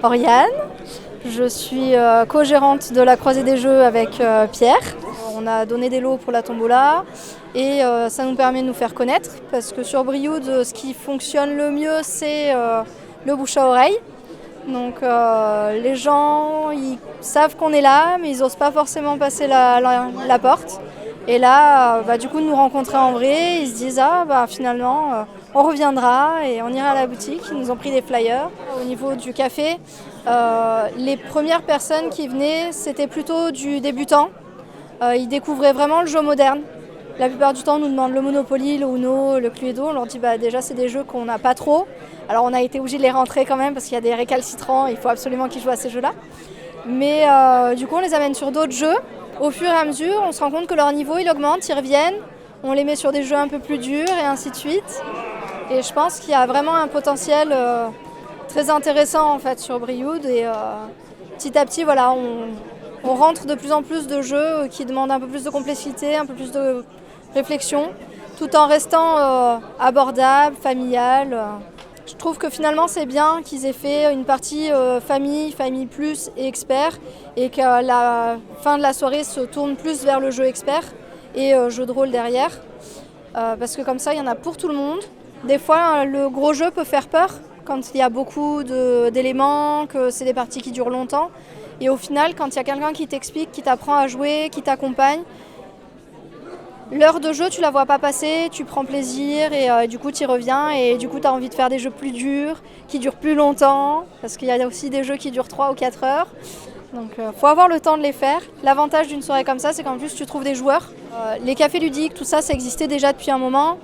Oriane, je suis co-gérante de la Croisée des Jeux avec Pierre. On a donné des lots pour la tombola et ça nous permet de nous faire connaître parce que sur Brioude, ce qui fonctionne le mieux, c'est le bouche à oreille. Donc les gens, ils savent qu'on est là, mais ils n'osent pas forcément passer la porte. Et là, du coup, de nous rencontrer en vrai, ils se disent finalement, on reviendra et on ira à la boutique. Ils nous ont pris des flyers. Au niveau du café, les premières personnes qui venaient, c'était plutôt du débutant. Ils découvraient vraiment le jeu moderne. La plupart du temps, on nous demande le Monopoly, le Uno, le Cluedo. On leur dit déjà, c'est des jeux qu'on n'a pas trop. Alors, on a été obligé de les rentrer quand même parce qu'il y a des récalcitrants. Il faut absolument qu'ils jouent à ces jeux-là. Mais du coup, on les amène sur d'autres jeux. Au fur et à mesure, on se rend compte que leur niveau, il augmente, ils reviennent. On les met sur des jeux un peu plus durs et ainsi de suite. Et je pense qu'il y a vraiment un potentiel très intéressant en fait sur Brioude. Et petit à petit, voilà, on rentre de plus en plus de jeux qui demandent un peu plus de complexité, un peu plus de réflexion, tout en restant abordable, familial. Je trouve que finalement c'est bien qu'ils aient fait une partie famille plus et expert et qu'à la fin de la soirée se tourne plus vers le jeu expert et jeu de rôle derrière. Parce que comme ça il y en a pour tout le monde. Des fois le gros jeu peut faire peur quand il y a beaucoup d'éléments, que c'est des parties qui durent longtemps. Et au final quand il y a quelqu'un qui t'explique, qui t'apprend à jouer, qui t'accompagne, l'heure de jeu, tu la vois pas passer, tu prends plaisir et du coup tu y reviens et du coup tu as envie de faire des jeux plus durs, qui durent plus longtemps, parce qu'il y a aussi des jeux qui durent 3 ou 4 heures. Donc faut avoir le temps de les faire. L'avantage d'une soirée comme ça, c'est qu'en plus tu trouves des joueurs. Les cafés ludiques, tout ça, ça existait déjà depuis un moment,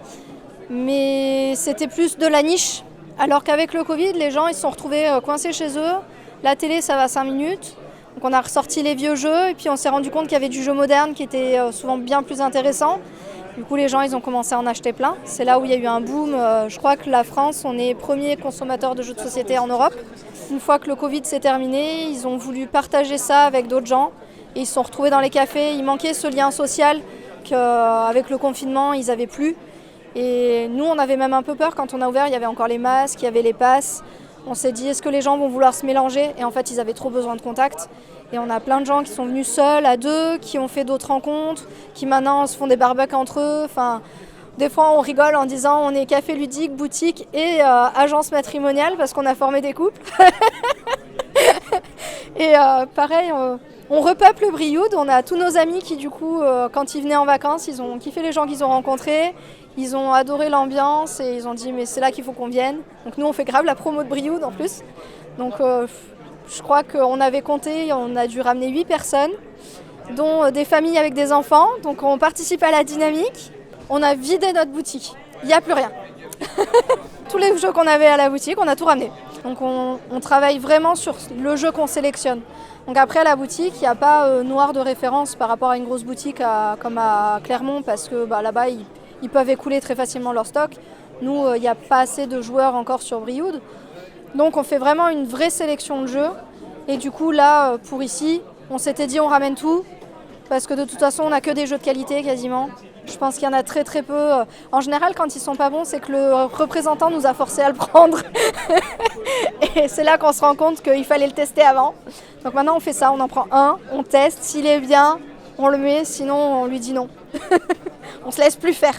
mais c'était plus de la niche. Alors qu'avec le Covid, les gens ils se sont retrouvés coincés chez eux. La télé, ça va 5 minutes. Donc on a ressorti les vieux jeux et puis on s'est rendu compte qu'il y avait du jeu moderne qui était souvent bien plus intéressant. Du coup les gens ils ont commencé à en acheter plein. C'est là où il y a eu un boom. Je crois que la France, on est premier consommateur de jeux de société en Europe. Une fois que le Covid s'est terminé, ils ont voulu partager ça avec d'autres gens. Et ils se sont retrouvés dans les cafés. Il manquait ce lien social qu'avec le confinement ils n'avaient plus. Et nous on avait même un peu peur quand on a ouvert, il y avait encore les masques, il y avait les passes. On s'est dit, est-ce que les gens vont vouloir se mélanger? Et en fait, ils avaient trop besoin de contact. Et on a plein de gens qui sont venus seuls, à deux, qui ont fait d'autres rencontres, qui maintenant se font des barbecues entre eux. Enfin, des fois, on rigole en disant on est café ludique, boutique et agence matrimoniale parce qu'on a formé des couples. Et pareil, on repeuple Brioude. On a tous nos amis qui, du coup, quand ils venaient en vacances, ils ont kiffé les gens qu'ils ont rencontrés. Ils ont adoré l'ambiance et ils ont dit mais c'est là qu'il faut qu'on vienne. Donc nous on fait grave la promo de Brioude en plus. Donc je crois qu'on avait compté, on a dû ramener 8 personnes, dont des familles avec des enfants. Donc on participe à la dynamique. On a vidé notre boutique. Il n'y a plus rien. Tous les jeux qu'on avait à la boutique, on a tout ramené. Donc on travaille vraiment sur le jeu qu'on sélectionne. Donc après à la boutique, il n'y a pas noir de référence par rapport à une grosse boutique comme à Clermont parce que là-bas ils peuvent écouler très facilement leur stock. Nous, il n'y a pas assez de joueurs encore sur Brioude. Donc on fait vraiment une vraie sélection de jeux. Et du coup, là, pour ici, on s'était dit on ramène tout. Parce que de toute façon, on n'a que des jeux de qualité quasiment. Je pense qu'il y en a très très peu. En général, quand ils sont pas bons, c'est que le représentant nous a forcé à le prendre. Et c'est là qu'on se rend compte qu'il fallait le tester avant. Donc maintenant, on fait ça, on en prend un, on teste. S'il est bien, on le met, sinon on lui dit non. On se laisse plus faire.